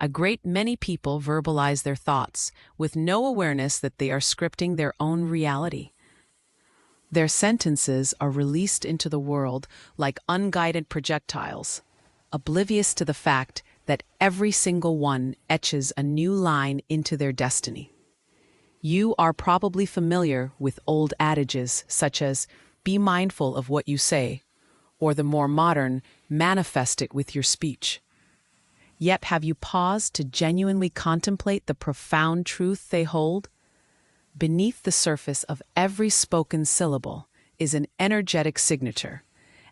A great many people verbalize their thoughts with no awareness that they are scripting their own reality. Their sentences are released into the world like unguided projectiles, oblivious to the fact that every single one etches a new line into their destiny. You are probably familiar with old adages such as, "Be mindful of what you say," or the more modern, "Manifest it with your speech." Yet have you paused to genuinely contemplate the profound truth they hold? Beneath the surface of every spoken syllable is an energetic signature,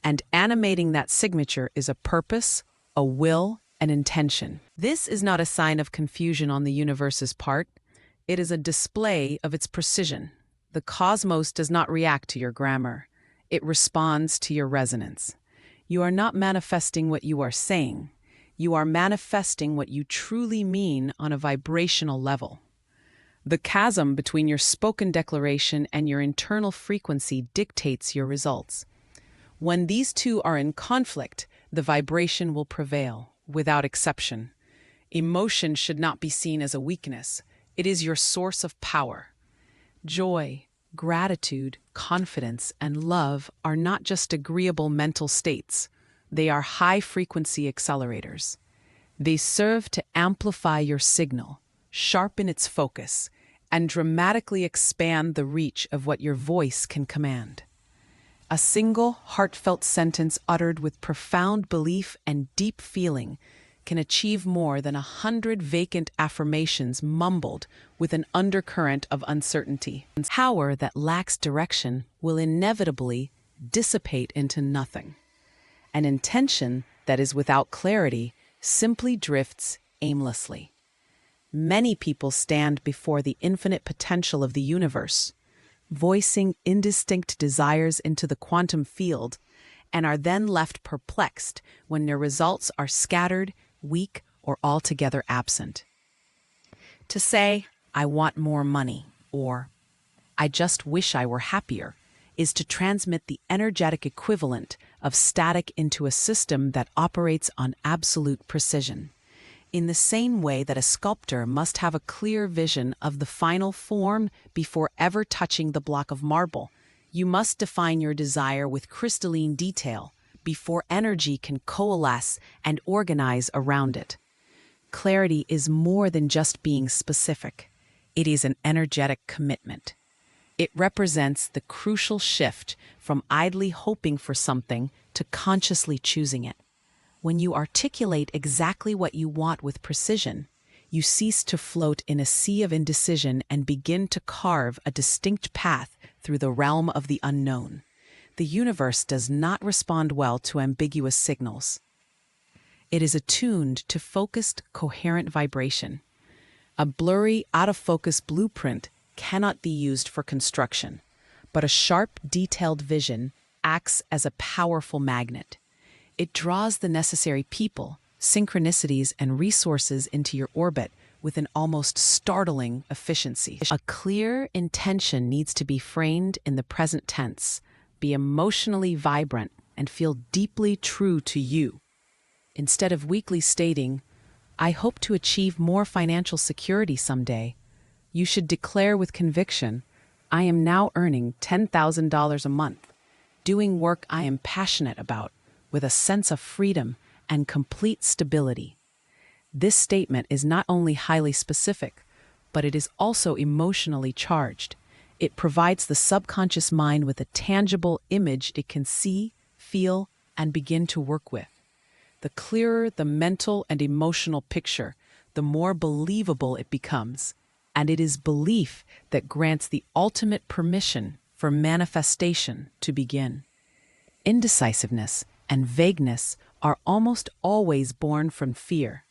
and animating that signature is a purpose, a will, an intention. This is not a sign of confusion on the universe's part. It is a display of its precision. The cosmos does not react to your grammar. It responds to your resonance. You are not manifesting what you are saying. You are manifesting what you truly mean on a vibrational level. The chasm between your spoken declaration and your internal frequency dictates your results. When these two are in conflict, the vibration will prevail, without exception. Emotion should not be seen as a weakness. It is your source of power. Joy, gratitude, confidence, and love are not just agreeable mental states. They are high-frequency accelerators. They serve to amplify your signal, sharpen its focus, and dramatically expand the reach of what your voice can command. A single, heartfelt sentence uttered with profound belief and deep feeling can achieve more than 100 vacant affirmations mumbled with an undercurrent of uncertainty. Power that lacks direction will inevitably dissipate into nothing. An intention that is without clarity simply drifts aimlessly. Many people stand before the infinite potential of the universe, voicing indistinct desires into the quantum field, and are then left perplexed when their results are scattered, weak, or altogether absent. To say, "I want more money," or "I just wish I were happier," is to transmit the energetic equivalent of static into a system that operates on absolute precision. In the same way that a sculptor must have a clear vision of the final form before ever touching the block of marble, you must define your desire with crystalline detail before energy can coalesce and organize around it. Clarity is more than just being specific. It is an energetic commitment. It represents the crucial shift from idly hoping for something to consciously choosing it. When you articulate exactly what you want with precision, you cease to float in a sea of indecision and begin to carve a distinct path through the realm of the unknown. The universe does not respond well to ambiguous signals. It is attuned to focused, coherent vibration. A blurry, out-of-focus blueprint cannot be used for construction, but a sharp, detailed vision acts as a powerful magnet. It draws the necessary people, synchronicities, and resources into your orbit with an almost startling efficiency. A clear intention needs to be framed in the present tense, be emotionally vibrant, and feel deeply true to you. Instead of weakly stating, "I hope to achieve more financial security someday," you should declare with conviction, "I am now earning $10,000 a month, doing work I am passionate about, with a sense of freedom and complete stability." This statement is not only highly specific, but it is also emotionally charged. It provides the subconscious mind with a tangible image it can see, feel, and begin to work with. The clearer the mental and emotional picture, the more believable it becomes. And it is belief that grants the ultimate permission for manifestation to begin. Indecisiveness and vagueness are almost always born from fear.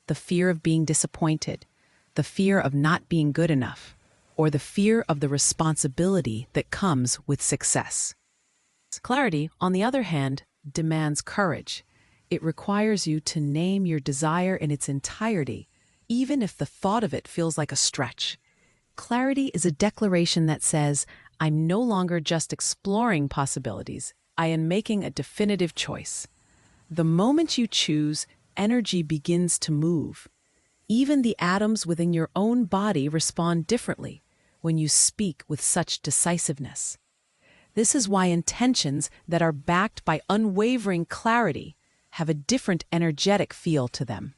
The fear of being disappointed, the fear of not being good enough, or the fear of the responsibility that comes with success. Clarity, on the other hand, demands courage. It requires you to name your desire in its entirety, even if the thought of it feels like a stretch. Clarity is a declaration that says, "I'm no longer just exploring possibilities. I am making a definitive choice." The moment you choose, energy begins to move. Even the atoms within your own body respond differently when you speak with such decisiveness. This is why intentions that are backed by unwavering clarity have a different energetic feel to them.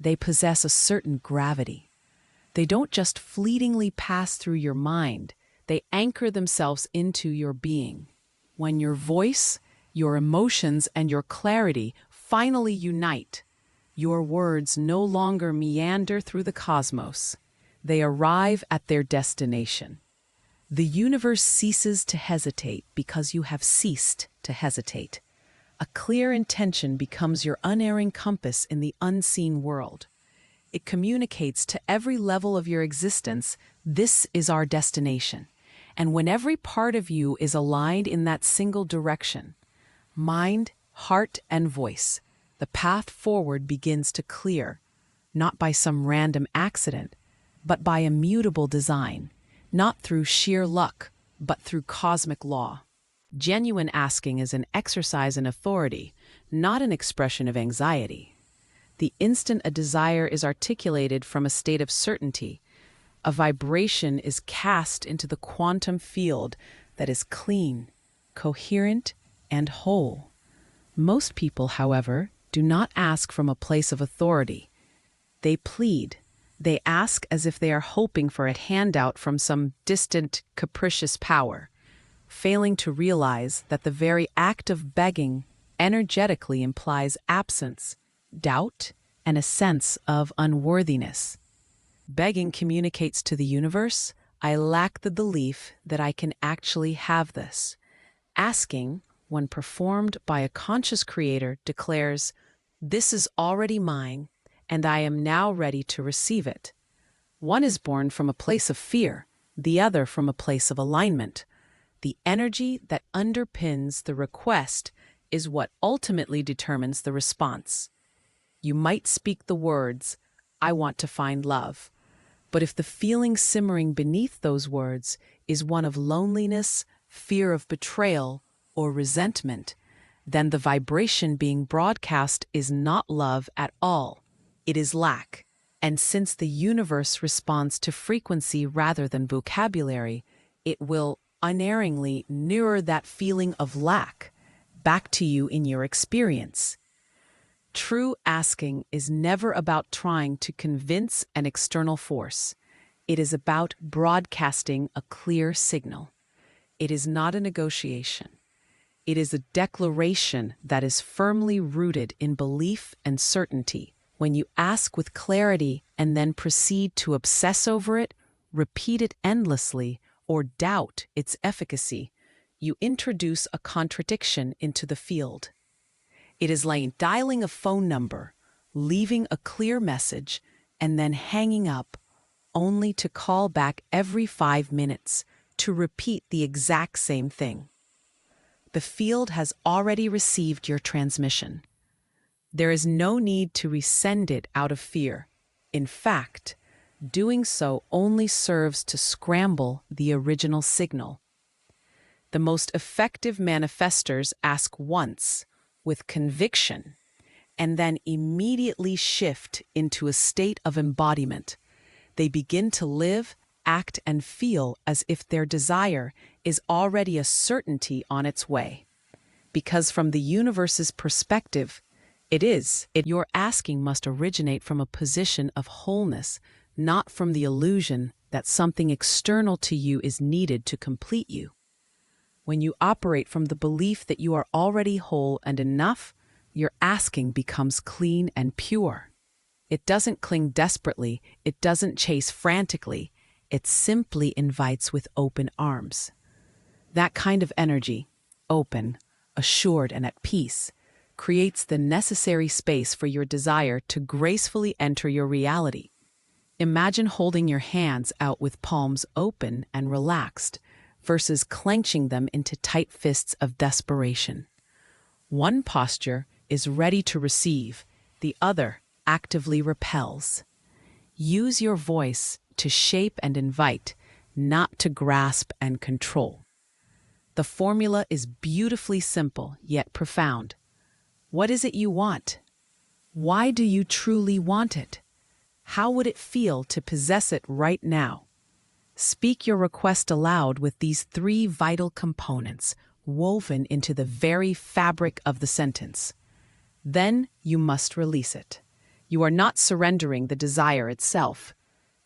They possess a certain gravity. They don't just fleetingly pass through your mind, they anchor themselves into your being. When your voice, your emotions, and your clarity finally unite, your words no longer meander through the cosmos. They arrive at their destination. The universe ceases to hesitate because you have ceased to hesitate. A clear intention becomes your unerring compass in the unseen world. It communicates to every level of your existence, this is our destination. And when every part of you is aligned in that single direction, mind, heart, and voice, the path forward begins to clear, not by some random accident, but by immutable design, not through sheer luck, but through cosmic law. Genuine asking is an exercise in authority, not an expression of anxiety. The instant a desire is articulated from a state of certainty, a vibration is cast into the quantum field that is clean, coherent, and whole. Most people, however, do not ask from a place of authority. They plead. They ask as if they are hoping for a handout from some distant, capricious power, failing to realize that the very act of begging energetically implies absence, doubt, and a sense of unworthiness. Begging communicates to the universe, I lack the belief that I can actually have this. Asking, when performed by a conscious creator, declares, this is already mine, and I am now ready to receive it. One is born from a place of fear, the other from a place of alignment. The energy that underpins the request is what ultimately determines the response. You might speak the words, I want to find love, but if the feeling simmering beneath those words is one of loneliness, fear of betrayal, or resentment, then the vibration being broadcast is not love at all. It is lack. And since the universe responds to frequency rather than vocabulary, it will unerringly mirror that feeling of lack back to you in your experience. True asking is never about trying to convince an external force. It is about broadcasting a clear signal. It is not a negotiation. It is a declaration that is firmly rooted in belief and certainty. When you ask with clarity and then proceed to obsess over it, repeat it endlessly, or doubt its efficacy, you introduce a contradiction into the field. It is like dialing a phone number, leaving a clear message, and then hanging up, only to call back every 5 minutes to repeat the exact same thing. The field has already received your transmission. There is no need to resend it out of fear. In fact, doing so only serves to scramble the original signal. The most effective manifestors ask once, with conviction, and then immediately shift into a state of embodiment. They begin to live, act, and feel as if their desire is already a certainty on its way. Because from the universe's perspective, your asking must originate from a position of wholeness, not from the illusion that something external to you is needed to complete you. When you operate from the belief that you are already whole and enough, your asking becomes clean and pure. It doesn't cling desperately, it doesn't chase frantically, it simply invites with open arms. That kind of energy, open, assured, and at peace, creates the necessary space for your desire to gracefully enter your reality. Imagine holding your hands out with palms open and relaxed versus clenching them into tight fists of desperation. One posture is ready to receive, the other actively repels. Use your voice to shape and invite, not to grasp and control. The formula is beautifully simple yet profound. What is it you want? Why do you truly want it? How would it feel to possess it right now? Speak your request aloud with these three vital components woven into the very fabric of the sentence. Then you must release it. You are not surrendering the desire itself.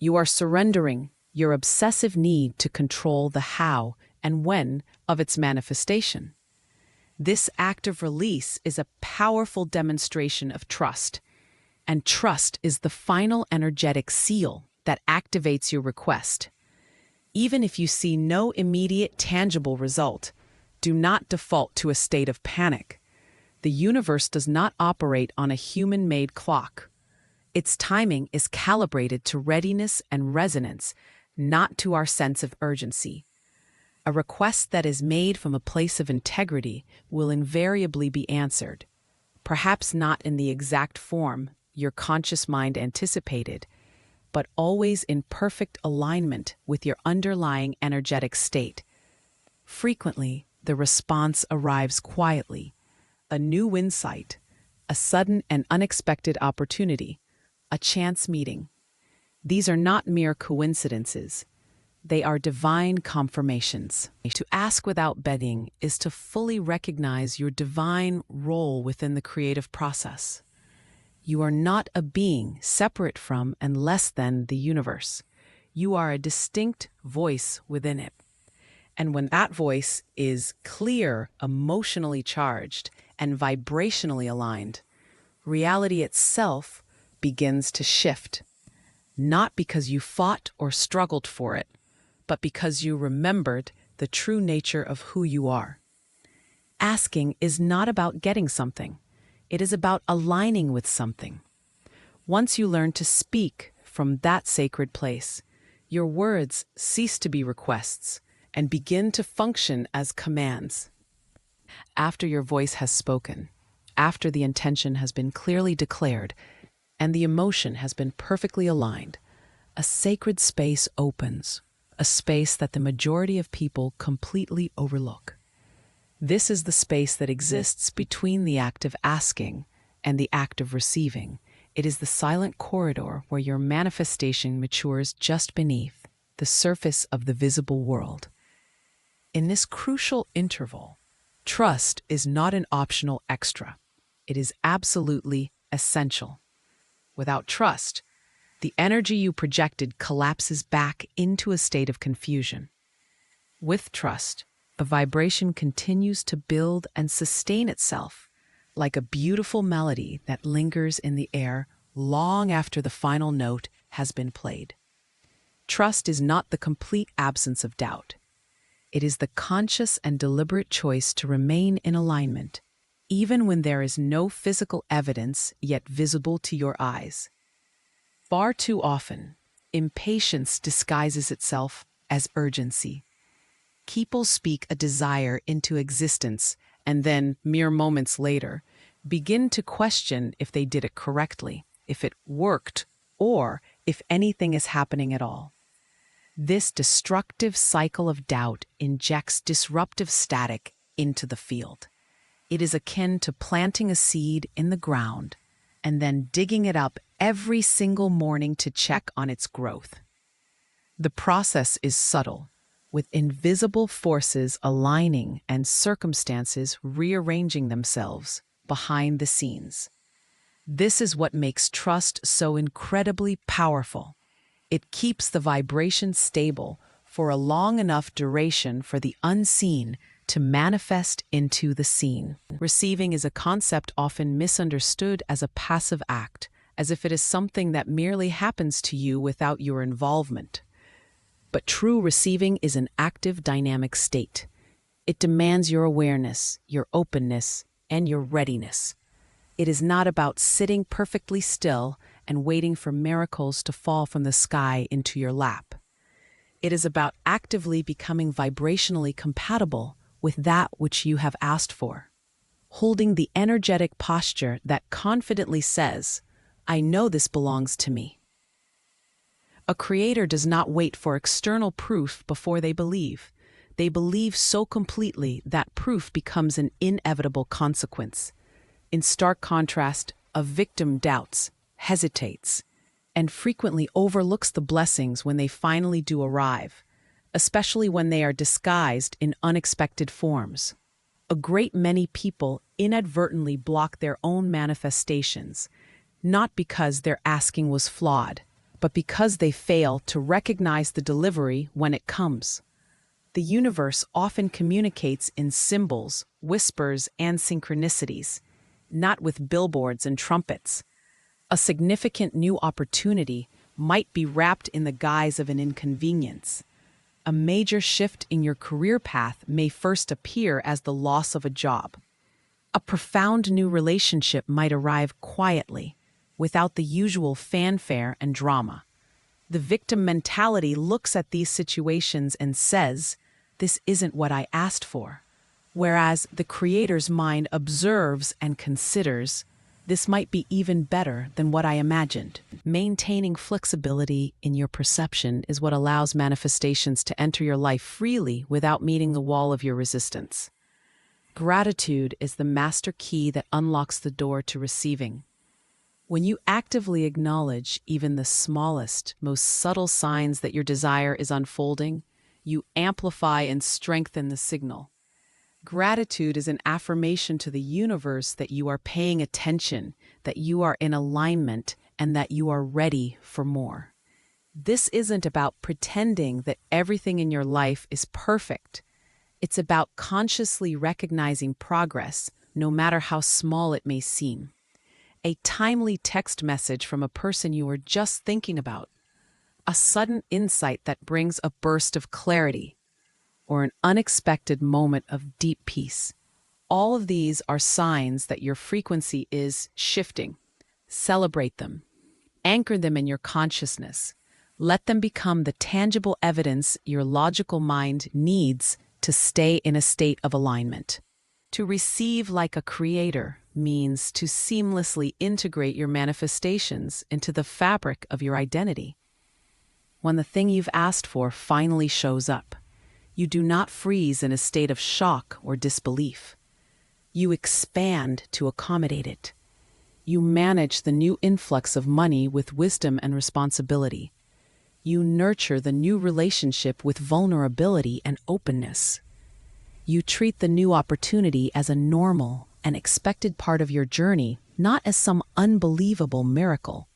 You are surrendering your obsessive need to control the how and when of its manifestation. This act of release is a powerful demonstration of trust, and trust is the final energetic seal that activates your request. Even if you see no immediate tangible result, do not default to a state of panic. The universe does not operate on a human-made clock. Its timing is calibrated to readiness and resonance, not to our sense of urgency. A request that is made from a place of integrity will invariably be answered, perhaps not in the exact form your conscious mind anticipated, but always in perfect alignment with your underlying energetic state. Frequently, the response arrives quietly, a new insight, a sudden and unexpected opportunity, a chance meeting. These are not mere coincidences. They are divine confirmations. To ask without begging is to fully recognize your divine role within the creative process. You are not a being separate from and less than the universe. You are a distinct voice within it. And when that voice is clear, emotionally charged, and vibrationally aligned, reality itself begins to shift. Not because you fought or struggled for it, but because you remembered the true nature of who you are. Asking is not about getting something. It is about aligning with something. Once you learn to speak from that sacred place, your words cease to be requests and begin to function as commands. After your voice has spoken, after the intention has been clearly declared, and the emotion has been perfectly aligned, a sacred space opens, a space that the majority of people completely overlook. This is the space that exists between the act of asking and the act of receiving. It is the silent corridor where your manifestation matures just beneath the surface of the visible world. In this crucial interval, trust is not an optional extra. It is absolutely essential. Without trust, the energy you projected collapses back into a state of confusion. With trust, a vibration continues to build and sustain itself, like a beautiful melody that lingers in the air long after the final note has been played. Trust is not the complete absence of doubt. It is the conscious and deliberate choice to remain in alignment, even when there is no physical evidence yet visible to your eyes. Far too often, impatience disguises itself as urgency. People speak a desire into existence and then, mere moments later, begin to question if they did it correctly, if it worked, or if anything is happening at all. This destructive cycle of doubt injects disruptive static into the field. It is akin to planting a seed in the ground and then digging it up every single morning to check on its growth. The process is subtle, with invisible forces aligning and circumstances rearranging themselves behind the scenes. This is what makes trust so incredibly powerful. It keeps the vibration stable for a long enough duration for the unseen to manifest into the seen. Receiving is a concept often misunderstood as a passive act, as if it is something that merely happens to you without your involvement. But true receiving is an active, dynamic state. It demands your awareness, your openness, and your readiness. It is not about sitting perfectly still and waiting for miracles to fall from the sky into your lap. It is about actively becoming vibrationally compatible with that which you have asked for, holding the energetic posture that confidently says, "I know this belongs to me." A creator does not wait for external proof before they believe. They believe so completely that proof becomes an inevitable consequence. In stark contrast, a victim doubts, hesitates, and frequently overlooks the blessings when they finally do arrive, especially when they are disguised in unexpected forms. A great many people inadvertently block their own manifestations, not because their asking was flawed, but because they fail to recognize the delivery when it comes. The universe often communicates in symbols, whispers, and synchronicities, not with billboards and trumpets. A significant new opportunity might be wrapped in the guise of an inconvenience. A major shift in your career path may first appear as the loss of a job. A profound new relationship might arrive quietly, without the usual fanfare and drama. The victim mentality looks at these situations and says, "This isn't what I asked for." Whereas the creator's mind observes and considers, "This might be even better than what I imagined." Maintaining flexibility in your perception is what allows manifestations to enter your life freely without meeting the wall of your resistance. Gratitude is the master key that unlocks the door to receiving. When you actively acknowledge even the smallest, most subtle signs that your desire is unfolding, you amplify and strengthen the signal. Gratitude is an affirmation to the universe that you are paying attention, that you are in alignment, and that you are ready for more. This isn't about pretending that everything in your life is perfect. It's about consciously recognizing progress, no matter how small it may seem. A timely text message from a person you were just thinking about, a sudden insight that brings a burst of clarity, or an unexpected moment of deep peace. All of these are signs that your frequency is shifting. Celebrate them. Anchor them in your consciousness. Let them become the tangible evidence your logical mind needs to stay in a state of alignment. To receive like a creator means to seamlessly integrate your manifestations into the fabric of your identity. When the thing you've asked for finally shows up, you do not freeze in a state of shock or disbelief. You expand to accommodate it. You manage the new influx of money with wisdom and responsibility. You nurture the new relationship with vulnerability and openness. You treat the new opportunity as a normal and expected part of your journey, not as some unbelievable miracle.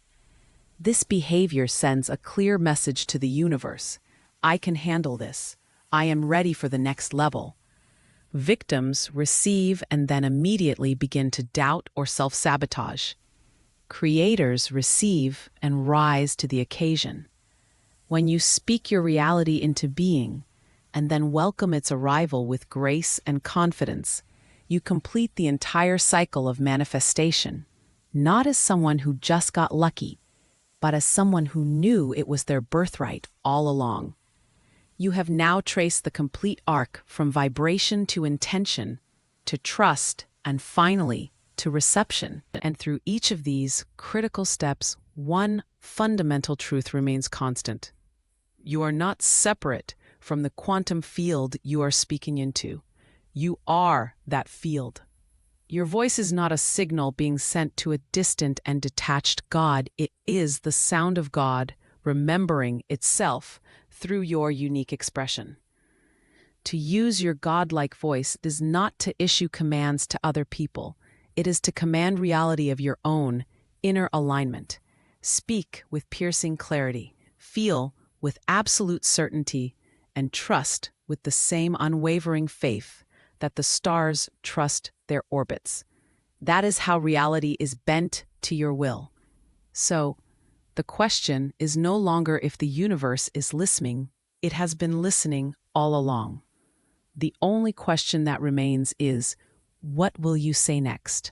This behavior sends a clear message to the universe. I can handle this. I am ready for the next level. Victims receive and then immediately begin to doubt or self-sabotage. Creators receive and rise to the occasion. When you speak your reality into being, and then welcome its arrival with grace and confidence, you complete the entire cycle of manifestation, not as someone who just got lucky, but as someone who knew it was their birthright all along. You have now traced the complete arc from vibration to intention, to trust, and finally, to reception. And through each of these critical steps, one fundamental truth remains constant. You are not separate from the quantum field you are speaking into. You are that field. Your voice is not a signal being sent to a distant and detached God. It is the sound of God remembering itself through your unique expression. To use your godlike voice is not to issue commands to other people. It is to command reality of your own inner alignment. Speak with piercing clarity. Feel with absolute certainty, and trust with the same unwavering faith that the stars trust their orbits. That is how reality is bent to your will. So, the question is no longer if the universe is listening. It has been listening all along. The only question that remains is, what will you say next?